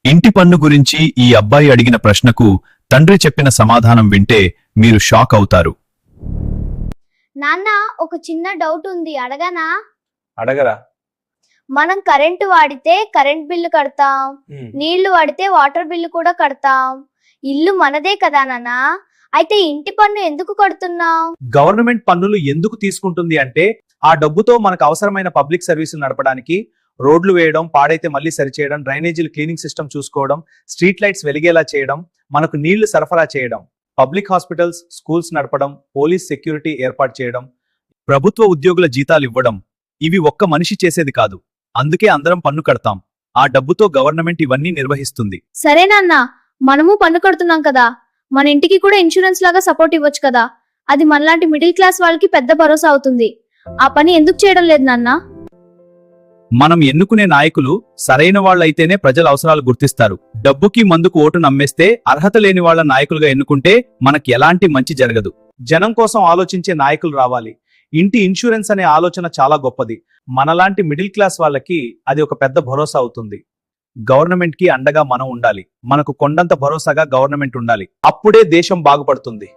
ఇంటి పన్ను గురించి ఈ అబ్బాయి అడిగిన ప్రశ్నకు తండ్రి చెప్పిన సమాధానం వింటే మీరు షాక్ అవుతారు. నాన్న, ఒక చిన్న డౌట్ ఉంది, అడగనా? అడగరా. మనం కరెంటు వాడితే కరెంట్ బిల్లు కడతాం, నీళ్లు వాడితే వాటర్ బిల్లు కూడా కడతాం. ఇల్లు మనదే కదా నాన్న, అయితే ఇంటి పన్ను ఎందుకు కడుతున్నాం? గవర్నమెంట్ పన్నులు ఎందుకు తీసుకుంటుంది అంటే ఆ డబ్బుతో మనకు అవసరమైన పబ్లిక్ సర్వీసులు నడపడానికి, రోడ్లు వేయడం, పాడైతే మళ్ళీ సరిచేయడం, డ్రైనేజీలు క్లీనింగ్ సిస్టమ్ చూసుకోవడం, స్ట్రీట్ లైట్స్ వెలిగేలా చేయడం, మనకు నీళ్లు సరఫరా చేయడం, పబ్లిక్ హాస్పిటల్స్, స్కూల్స్ నడపడం, పోలీస్ సెక్యూరిటీ ఏర్పాటు చేయడం, ప్రభుత్వ ఉద్యోగుల జీతాలు ఇవ్వడం. ఇవి ఒక్క మనిషి చేసేది కాదు. అందుకే అందరం పన్ను కడతాం. ఆ డబ్బుతో గవర్నమెంట్ ఇవన్నీ నిర్వహిస్తుంది. సరే నాన్న, మనము పన్ను కడుతున్నాం కదా, మన ఇంటికి కూడా ఇన్సూరెన్స్ లాగా సపోర్ట్ ఇవ్వచ్చు కదా. అది మనలాంటి మిడిల్ క్లాస్ వాళ్ళకి పెద్ద భరోసా అవుతుంది. ఆ పని ఎందుకు చేయడం లేదు నాన్న? మనం ఎన్నుకునే నాయకులు సరైన వాళ్ళైతేనే ప్రజల అవసరాలు గుర్తిస్తారు. డబ్బుకి మందుకు ఓటు నమ్మేస్తే, అర్హత లేని వాళ్ళ నాయకులుగా ఎన్నుకుంటే మనకి ఎలాంటి మంచి జరగదు. జనం కోసం ఆలోచించే నాయకులు రావాలి. ఇంటి ఇన్సూరెన్స్ అనే ఆలోచన చాలా గొప్పది. మనలాంటి మిడిల్ క్లాస్ వాళ్ళకి అది ఒక పెద్ద భరోసా అవుతుంది. గవర్నమెంట్ కి అండగా మనం ఉండాలి. మనకు కొండంత భరోసాగా గవర్నమెంట్ ఉండాలి. అప్పుడే దేశం బాగుపడుతుంది.